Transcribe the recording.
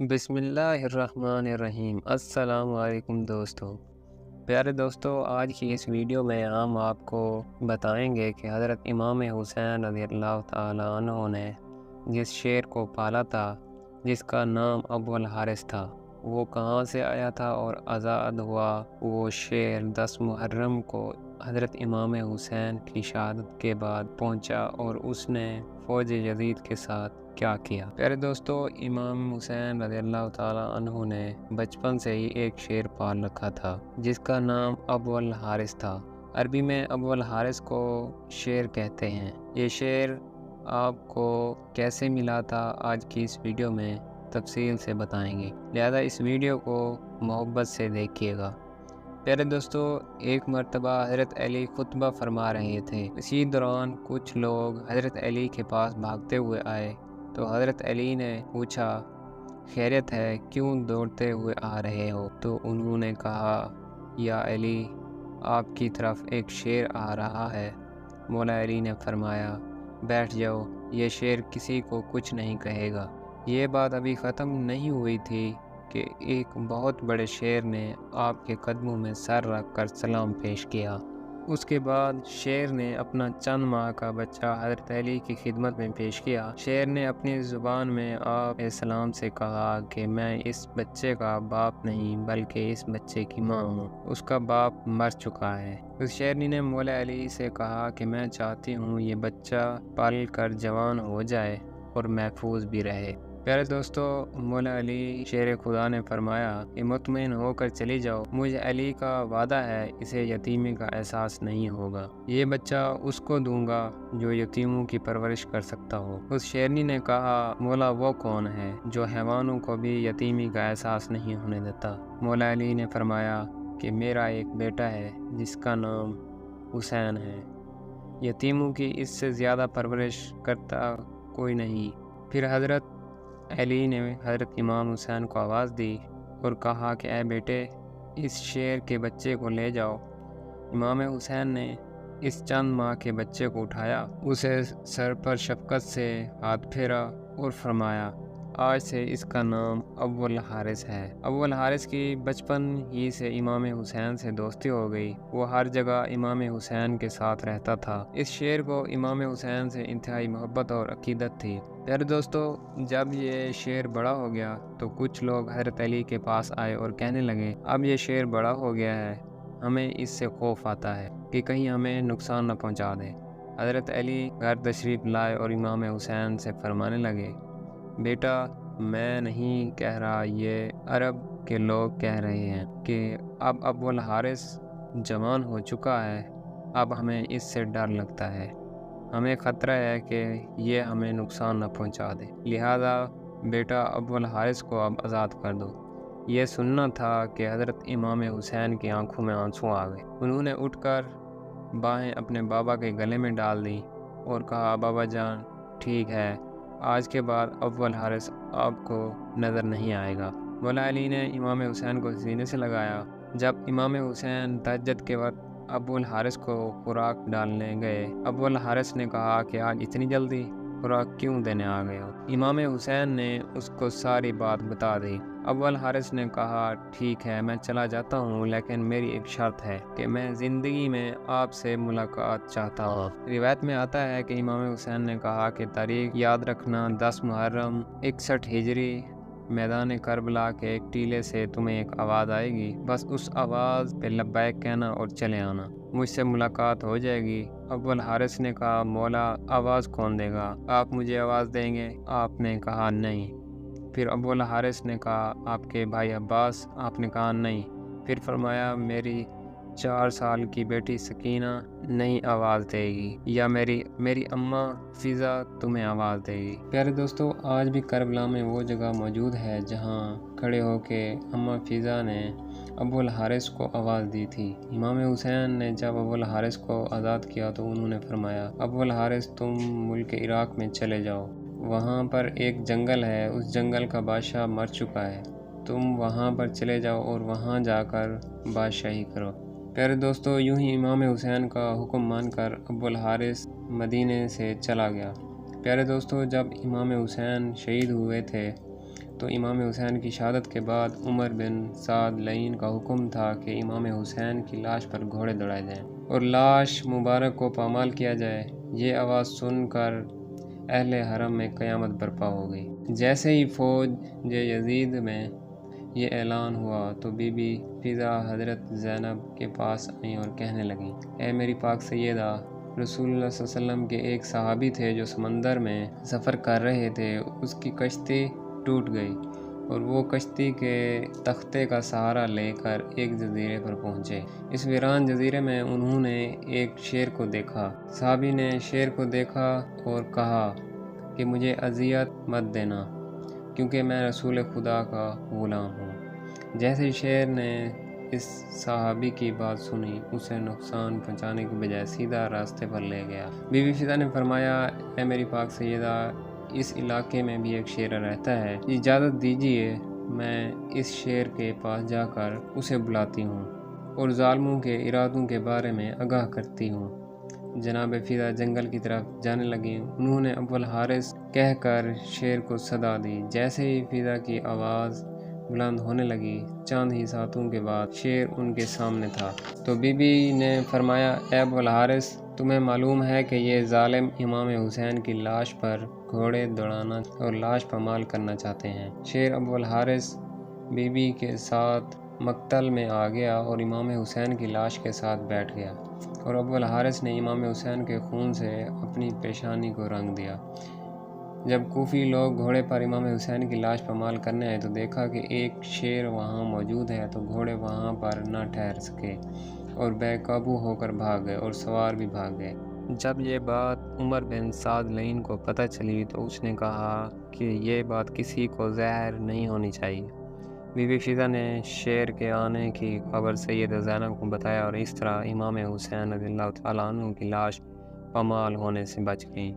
बिस्मिल्लाहिर्रहमानिर्रहीम। अस्सलाम वालेकुम दोस्तों। प्यारे दोस्तों, आज की इस वीडियो में हम आपको बताएंगे कि हज़रत इमाम हुसैन रज़ियल्लाहु ताला अन्हु ने जिस शेर को पाला था, जिसका नाम अबुल हारिस था, वो कहाँ से आया था और आज़ाद हुआ वो शेर 10 मुहर्रम को हज़रत इमाम हुसैन की शहादत के बाद पहुंचा और उसने फ़ौज यज़ीद के साथ क्या किया। प्यारे दोस्तों, इमाम हुसैन रज़ियल्लाहु ताला अन्हु ने बचपन से ही एक शेर पाल रखा था जिसका नाम अबुल हारिस था। अरबी में अबुल हारिस को शेर कहते हैं। ये शेर आपको कैसे मिला था आज की इस वीडियो में तफसील से बताएंगे, लिहाजा इस वीडियो को मोहब्बत से देखिएगा। प्यारे दोस्तों, एक मर्तबा हज़रत अली खुतबा फरमा रहे थे। इसी दौरान कुछ लोग हज़रत अली के पास भागते हुए आए तो हज़रत अली ने पूछा, खैरियत है, क्यों दौड़ते हुए आ रहे हो? तो उन्होंने कहा, या अली, आपकी तरफ एक शेर आ रहा है। मौला अली ने फरमाया, बैठ जाओ, ये शेर किसी को कुछ नहीं कहेगा। ये बात अभी ख़त्म नहीं हुई थी कि एक बहुत बड़े शेर ने आपके कदमों में सर रख कर सलाम पेश किया। उसके बाद शेर ने अपना चंद माह का बच्चा हज़रत अली की खिदमत में पेश किया। शेर ने अपनी ज़ुबान में आप सलाम से कहा कि मैं इस बच्चे का बाप नहीं बल्कि इस बच्चे की माँ हूँ। उसका बाप मर चुका है। उस शेरनी ने मौला अली से कहा कि मैं चाहती हूँ ये बच्चा पल कर जवान हो जाए और महफूज भी रहे। प्यारे दोस्तों, मौला अली शेर खुदा ने फरमाया कि मुतमईन होकर चली जाओ, मुझे अली का वादा है इसे यतीमी का एहसास नहीं होगा। ये बच्चा उसको दूंगा जो यतीमों की परवरिश कर सकता हो। उस शेरनी ने कहा, मौला वो कौन है जो हैवानों को भी यतीमी का एहसास नहीं होने देता? मौला अली ने फरमाया कि मेरा एक बेटा है जिसका नाम हुसैन है। यतीमों की इससे ज़्यादा परवरिश करता कोई नहीं। फिर हज़रत अली ने हज़रत इमाम हुसैन को आवाज़ दी और कहा कि ऐ बेटे, इस शेर के बच्चे को ले जाओ। इमाम हुसैन ने इस चंद माह के बच्चे को उठाया, उसे सर पर शफ़क़त से हाथ फेरा और फरमाया, आज से इसका नाम अबुल हारिस है। अबुल हारिस की बचपन ही से इमाम हुसैन से दोस्ती हो गई। वो हर जगह इमाम हुसैन के साथ रहता था। इस शेर को इमाम हुसैन से इंतहाई मोहब्बत और अकीदत थी। प्यारे दोस्तों, जब ये शेर बड़ा हो गया तो कुछ लोग हज़रत अली के पास आए और कहने लगे, अब ये शेर बड़ा हो गया है, हमें इससे खौफ आता है कि कहीं हमें नुकसान न पहुंचा दे। हज़रत अली घर तशरीफ़ लाए और इमाम हुसैन से फरमाने लगे, बेटा, मैं नहीं कह रहा, ये अरब के लोग कह रहे हैं कि अब अबुल हारिस जवान हो चुका है, अब हमें इससे डर लगता है। हमें ख़तरा है कि ये हमें नुकसान न पहुंचा दे, लिहाजा बेटा अबुल हारिस को अब आज़ाद कर दो। ये सुनना था कि हज़रत इमाम हुसैन की आंखों में आंसू आ गए। उन्होंने उठकर बाहें अपने बाबा के गले में डाल दी और कहा, बाबा जान, ठीक है, आज के बाद अबुल हारिस आपको नज़र नहीं आएगा। मौला अली ने इमाम हुसैन को सीने से लगाया। जब इमाम हुसैन तहज्जुद के वक्त अबुल हारिस को खुराक डालने गए, अबुल हारिस ने कहा कि आज इतनी जल्दी खुराक क्यों देने आ गए हो? इमाम हुसैन ने उसको सारी बात बता दी। अबुल हारिस ने कहा, ठीक है, मैं चला जाता हूँ, लेकिन मेरी एक शर्त है कि मैं ज़िंदगी में आपसे मुलाकात चाहता हूँ। रिवायत में आता है कि इमाम हुसैन ने कहा कि तारीख याद रखना, 10 मुहर्रम 61 हिजरी, मैदान करबला के एक टीले से तुम्हें एक आवाज़ आएगी, बस उस आवाज़ पे लब्बैक कहना और चले आना, मुझसे मुलाकात हो जाएगी। अबुल हारिस ने कहा, मौला, आवाज़ कौन देगा? आप मुझे आवाज़ देंगे? आपने कहा नहीं। फिर अबुल हारिस ने कहा, आपके भाई अब्बास? आपने कहा नहीं। फिर फरमाया, मेरी 4 साल की बेटी सकीना नहीं आवाज़ देगी, या मेरी अम्मा फ़िज़ा तुम्हें आवाज़ देगी। प्यारे दोस्तों, आज भी करबला में वो जगह मौजूद है जहाँ खड़े होके अम्मा फ़िज़ा ने अबुल हारिस को आवाज़ दी थी। इमाम हुसैन ने जब अबुल हारिस को आज़ाद किया तो उन्होंने फरमाया, अबुल हारिस, तुम मुल्क इराक़ में चले जाओ, वहाँ पर एक जंगल है, उस जंगल का बादशाह मर चुका है, तुम वहाँ पर चले जाओ और वहाँ जाकर बादशाही करो। प्यारे दोस्तों, यूं ही इमाम हुसैन का हुक्म मानकर अबुल हारिस मदीने से चला गया। प्यारे दोस्तों, जब इमाम हुसैन शहीद हुए थे تو امام حسین کی شہادت کے بعد عمر بن سعد لعین کا حکم تھا کہ امام حسین کی لاش پر گھوڑے دوڑائے جائیں اور لاش مبارک کو پامال کیا جائے۔ یہ آواز سن کر اہل حرم میں قیامت برپا ہو گئی۔ جیسے ہی فوج یزید میں یہ اعلان ہوا تو بی بی فضا حضرت زینب کے پاس آئیں اور کہنے لگیں، اے میری پاک سیدہ، رسول اللہ صلی اللہ علیہ وسلم کے ایک صحابی تھے جو سمندر میں سفر کر رہے تھے، اس کی کشتی ٹوٹ گئی اور وہ کشتی کے تختے کا سہارا لے کر ایک جزیرے پر پہنچے۔ اس ویران جزیرے میں انہوں نے ایک شیر کو دیکھا۔ صحابی نے شیر کو دیکھا اور کہا کہ مجھے اذیت مت دینا کیونکہ میں رسول خدا کا غلام ہوں۔ جیسے ہی شیر نے اس صحابی کی بات سنی، اسے نقصان پہنچانے کی بجائے سیدھا راستے پر لے گیا۔ بی بی فضا نے فرمایا، اے میری پاک سیدہ، اس علاقے میں بھی ایک شیر رہتا ہے، اجازت دیجیے میں اس شیر کے پاس جا کر اسے بلاتی ہوں اور ظالموں کے ارادوں کے بارے میں آگاہ کرتی ہوں۔ جناب فضا جنگل کی طرف جانے لگیں۔ انہوں نے ابو الحارث کہہ کر شیر کو صدا دی۔ جیسے ہی فضا کی آواز بلند ہونے لگی، چند ہی ساعتوں کے بعد شیر ان کے سامنے تھا۔ تو بی بی نے فرمایا، اے ابو الحارث، تمہیں معلوم ہے کہ یہ ظالم امام حسین کی لاش پر گھوڑے دوڑانا اور لاش پامال کرنا چاہتے ہیں۔ شیر ابو الحارث بی بی کے ساتھ مقتل میں آ گیا اور امام حسین کی لاش کے ساتھ بیٹھ گیا، اور ابو الحارث نے امام حسین کے خون سے اپنی پیشانی کو رنگ دیا۔ جب کوفی لوگ گھوڑے پر امام حسین کی لاش پامال کرنے آئے تو دیکھا کہ ایک شیر وہاں موجود ہے، تو گھوڑے وہاں پر نہ ٹھہر سکے اور بے قابو ہو کر بھاگ گئے اور سوار بھی بھاگ گئے۔ جب یہ بات عمر بن سعد لعین کو پتہ چلی تو اس نے کہا کہ یہ بات کسی کو ظاہر نہیں ہونی چاہیے۔ بی بی فضا نے شیر کے آنے کی خبر سیدہ زینب کو بتایا اور اس طرح امام حسین رضی اللہ تعالیٰ عنہ کی لاش پامال ہونے سے بچ گئی۔